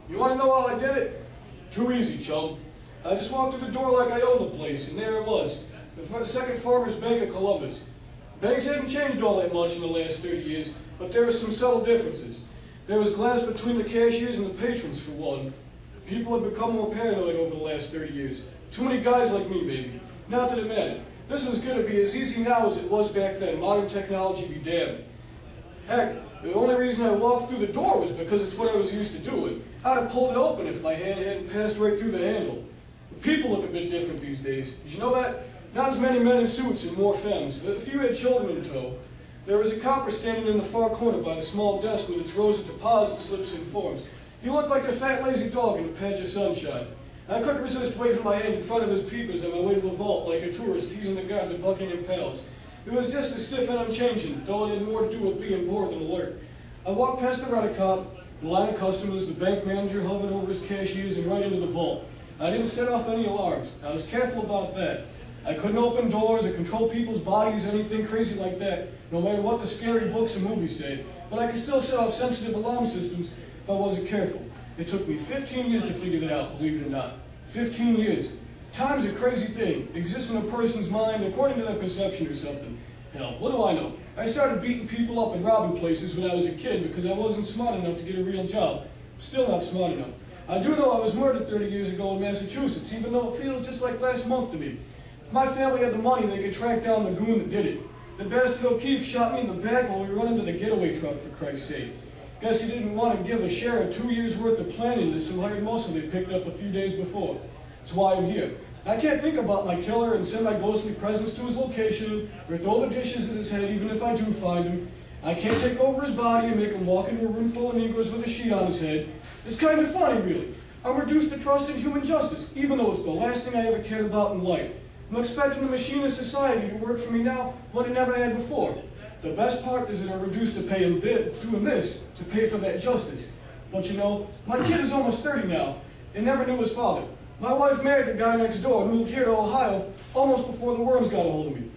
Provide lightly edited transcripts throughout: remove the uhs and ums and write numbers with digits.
You want to know how I did it? Too easy, chum. I just walked through the door like I owned the place, and there it was. The Second Farmers Bank of Columbus. Banks hadn't changed all that much in the last 30 years, but there were some subtle differences. There was glass between the cashiers and the patrons, for one. People have become more paranoid over the last 30 years. Too many guys like me, maybe. Not that it mattered. This was going to be as easy now as it was back then. Modern technology be damned. Heck, the only reason I walked through the door was because it's what I was used to doing. I'd have pulled it open if my hand hadn't passed right through the handle. People look a bit different these days. Did you know that? Not as many men in suits and more femmes, but a few had children in tow. There was a copper standing in the far corner by the small desk with its rows of deposit slips and forms. He looked like a fat, lazy dog in a patch of sunshine. I couldn't resist waving my hand in front of his peepers on my way to the vault like a tourist teasing the guards at Buckingham Palace. It was just as stiff and unchanging, though it had more to do with being bored than alert. I walked past the rent-a-cop, the line of customers, the bank manager hovering over his cashiers, and right into the vault. I didn't set off any alarms. I was careful about that. I couldn't open doors or control people's bodies or anything crazy like that, no matter what the scary books and movies say. But I could still set off sensitive alarm systems if I wasn't careful. It took me 15 years to figure that out, believe it or not. 15 years. Time's a crazy thing. It exists in a person's mind according to their perception or something. Hell, what do I know? I started beating people up and robbing places when I was a kid because I wasn't smart enough to get a real job. Still not smart enough. I do know I was murdered 30 years ago in Massachusetts, even though it feels just like last month to me. If my family had the money, they could track down the goon that did it. The bastard O'Keefe shot me in the back while we were running to the getaway truck, for Christ's sake. Guess he didn't want to give the sheriff 2 years' worth of planning to some hired muscle they picked up a few days before. That's why I'm here. I can't think about my killer and send my ghostly presence to his location or throw the dishes at his head even if I do find him. I can't take over his body and make him walk into a room full of Negroes with a sheet on his head. It's kind of funny, really. I'm reduced to trust in human justice, even though it's the last thing I ever cared about in life. I'm expecting the machine of society to work for me now what it never had before. The best part is that I'm reduced to doing this to pay for that justice. But you know, my kid is almost 30 now and never knew his father. My wife married the guy next door and moved here to Ohio almost before the worms got a hold of me.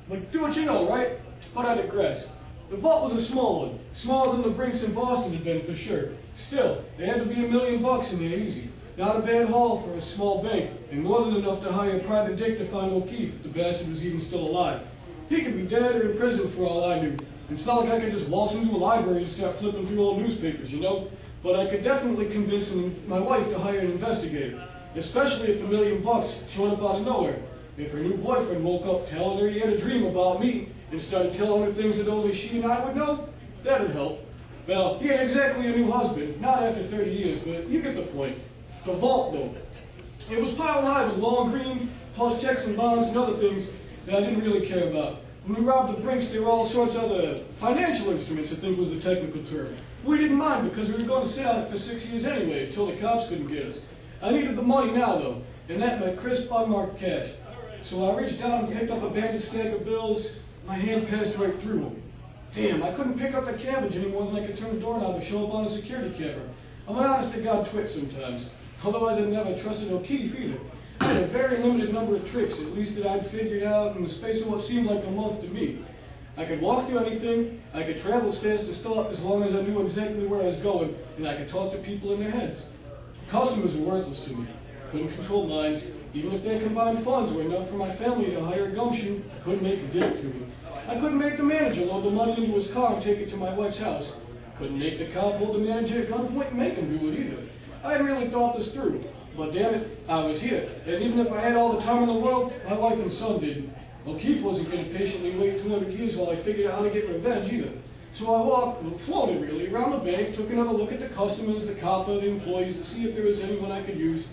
But do what you know, right? But I digress. The vault was a small one, smaller than the Brinks in Boston had been for sure. Still, there had to be $1 million in there easy. Not a bad haul for a small bank, and more than enough to hire a private dick to find O'Keefe if the bastard was even still alive. He could be dead or in prison for all I knew. It's not like I could just waltz into a library and start flipping through old newspapers, you know? But I could definitely convince my wife to hire an investigator, especially if $1 million showed up out of nowhere. If her new boyfriend woke up telling her he had a dream about me and started telling her things that only she and I would know, that'd help. Well, he ain't exactly a new husband, not after 30 years, but you get the point. The vault, though. It was piled high with long green, plus checks and bonds and other things that I didn't really care about. When we robbed the Brinks, there were all sorts of other financial instruments, I think was the technical term. We didn't mind because we were going to sit on it for 6 years anyway, until the cops couldn't get us. I needed the money now, though, and that meant crisp, unmarked cash. So I reached down and picked up a banded stack of bills. My hand passed right through them. Damn, I couldn't pick up the cabbage any more than I could turn the doorknob to show up on a security camera. I'm an honest-to-God twit sometimes. Otherwise, I'd never trusted O'Keefe either. I had a very limited number of tricks, at least that I'd figured out in the space of what seemed like a month to me. I could walk through anything, I could travel as fast as long as I knew exactly where I was going, and I could talk to people in their heads. Customers were worthless to me. Couldn't control minds. Even if their combined funds were enough for my family to hire a gumshoe, I couldn't make them give it to me. I couldn't make the manager load the money into his car and take it to my wife's house. Couldn't make the cop hold the manager at gunpoint and make him do it either. I hadn't really thought this through. But damn it, I was here. And even if I had all the time in the world, my wife and son didn't. O'Keefe wasn't going to patiently wait 200 years while I figured out how to get revenge either. So I walked, floated really, around the bank, took another look at the customers, the copper, the employees, to see if there was anyone I could use.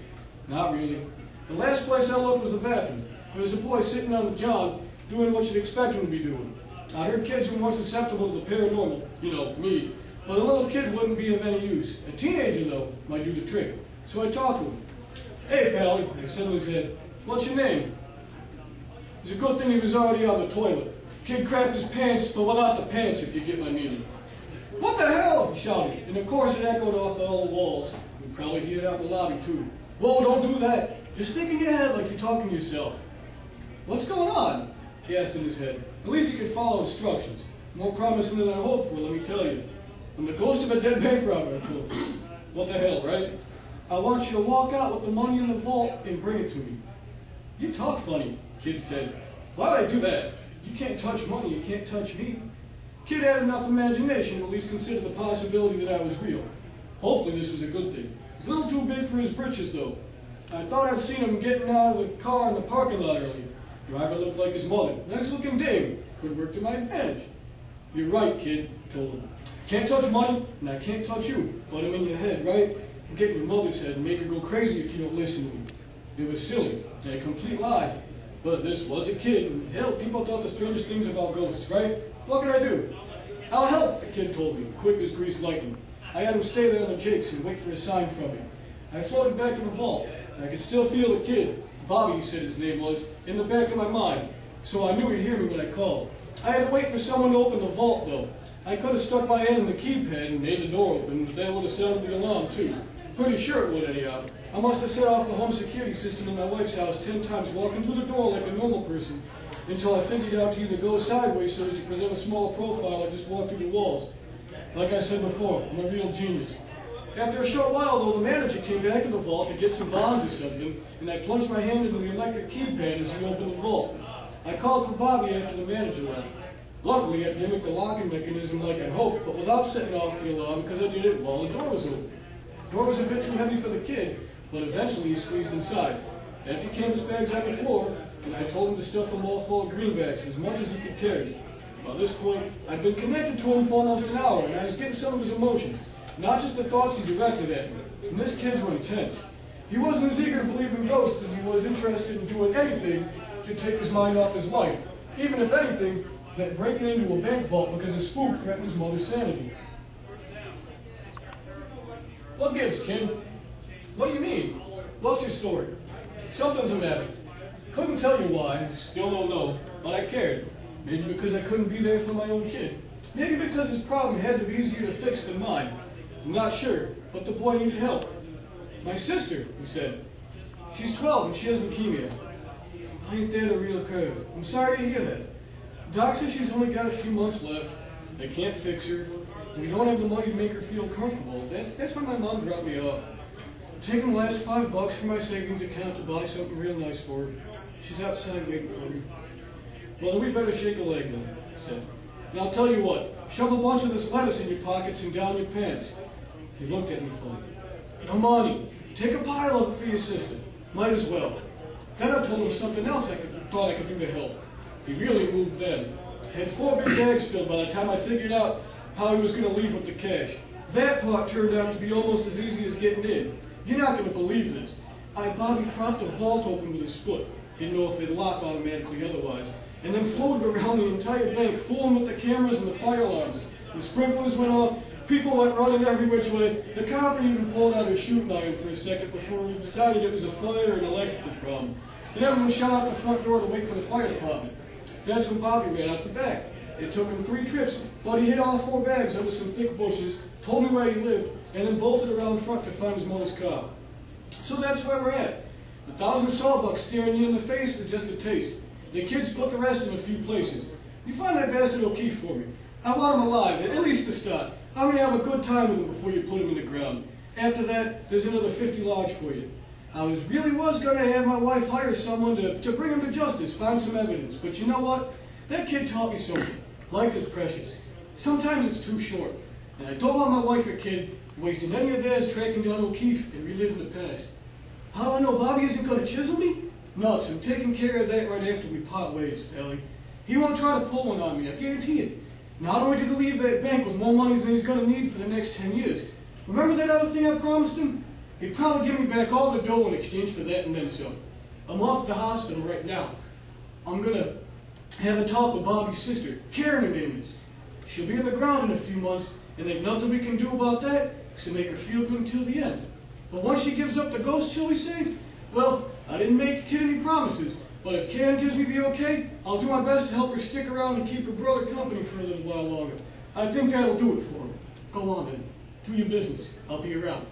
Not really. The last place I looked was the bathroom. There was a boy sitting on the john, doing what you'd expect him to be doing. I heard kids were more susceptible to the paranormal, you know, me. But a little kid wouldn't be of any use. A teenager, though, might do the trick. So I talked to him. Hey, Pally, I suddenly said, what's your name? It's a good thing he was already on the toilet. Kid crapped his pants, but without the pants, if you get my meaning. What the hell? He shouted, and of course it echoed off all the walls. You'd probably hear it out in the lobby, too. Whoa, don't do that. Just think in your head like you're talking to yourself. What's going on? He asked in his head. At least he could follow instructions. More promising than I hoped for, let me tell you. I'm the ghost of a dead bank robber, I told him. What the hell, right? I want you to walk out with the money in the vault and bring it to me. You talk funny, Kid said. Why'd I do that? You can't touch money, you can't touch me. Kid had enough imagination to at least consider the possibility that I was real. Hopefully this was a good thing. It's a little too big for his britches, though. I thought I'd seen him getting out of the car in the parking lot earlier. Driver looked like his mother. Nice-looking dame. Could work to my advantage. You're right, Kid, told him. Can't touch money, and I can't touch you. Put him in your head, right? Get in your mother's head and make her go crazy if you don't listen to me. It was silly, and a complete lie. But this was a kid, and hell, people thought the strangest things about ghosts, right? What could I do? I'll help, the kid told me, quick as greased lightning. I had him stay there on the jakes and wait for a sign from me. I floated back to the vault, and I could still feel the kid, Bobby, he said his name was, in the back of my mind, so I knew he'd hear me when I called. I had to wait for someone to open the vault, though. I could have stuck my hand in the keypad and made the door open, but that would have sounded the alarm, too. Pretty sure it would, anyhow. I must have set off the home security system in my wife's house 10 times, walking through the door like a normal person, until I figured out to either go sideways so as to present a smaller profile or just walk through the walls. Like I said before, I'm a real genius. After a short while, though, the manager came back in the vault to get some bonds or something, and I plunged my hand into the electric keypad as he opened the vault. I called for Bobby after the manager left. Luckily, I gimmicked the locking mechanism like I hoped, but without setting off the alarm because I did it while the door was open. The door was a bit too heavy for the kid, but eventually he squeezed inside. Empty canvas bags on the floor, and I told him to stuff them all full of greenbacks, as much as he could carry. By this point, I'd been connected to him for almost an hour, and I was getting some of his emotions, not just the thoughts he directed at me. And this kid's were intense. He wasn't as eager to believe in ghosts as he was interested in doing anything to take his mind off his life, even if anything, that breaking into a bank vault because a spook threatened his mother's sanity. What gives, kid? What do you mean? What's your story? Something's the matter. Couldn't tell you why, still don't know, but I cared. Maybe because I couldn't be there for my own kid. Maybe because his problem had to be easier to fix than mine. I'm not sure, but the boy needed help. My sister, he said. She's 12 and she has leukemia. Ain't that a real curve? I'm sorry to hear that. Doc says she's only got a few months left. They can't fix her. We don't have the money to make her feel comfortable. That's why my mom dropped me off. Taking the last $5 from my savings account to buy something real nice for her. She's outside waiting for me. Well, then we better shake a leg then, he said. And I'll tell you what, shove a bunch of this lettuce in your pockets and down your pants. He looked at me funny. No money. Take a pile of it for your sister. Might as well. Then I told him something else I thought I could do to help. He really moved then. I had 4 big bags filled by the time I figured out how he was going to leave with the cash. That part turned out to be almost as easy as getting in. You're not going to believe this. Bobby propped the vault open with his foot. Didn't know if it'd lock automatically otherwise. And then floated around the entire bank, fooling with the cameras and the fire alarms. The sprinklers went off, people went running every which way. The copper even pulled out his shooting iron for a second before he decided it was a fire and electrical problem. Then everyone shot out the front door to wait for the fire department. That's when Bobby ran out the back. It took him 3 trips, but he hid all 4 bags under some thick bushes, told me where he lived, and then bolted around front to find his mother's car. So that's where we're at. 1,000 sawbucks staring you in the face is just a taste. The kids put the rest in a few places. You find that bastard O'Keefe for me. I want him alive, at least to start. I'm going to have a good time with him before you put him in the ground. After that, there's another 50 large for you. I really was going to have my wife hire someone to bring him to justice, find some evidence. But you know what? That kid taught me something. Life is precious. Sometimes it's too short. And I don't want my wife or kid wasting any of theirs tracking down O'Keefe and reliving the past. How do I know Bobby isn't going to chisel me? Nuts, I'm taking care of that right after we part ways, Ellie. He won't try to pull one on me, I guarantee it. Not only did he leave that bank with more money than he's going to need for the next 10 years. Remember that other thing I promised him? He'd probably give me back all the dough in exchange for that and then some. I'm off to the hospital right now. I'm going to have a talk with Bobby's sister, Karen her name is. She'll be in the ground in a few months, and there's nothing we can do about that except make her feel good until the end. But once she gives up the ghost, shall we say? Well, I didn't make a kid any promises, but if Karen gives me the okay, I'll do my best to help her stick around and keep her brother company for a little while longer. I think that'll do it for her. Go on then. Do your business. I'll be around.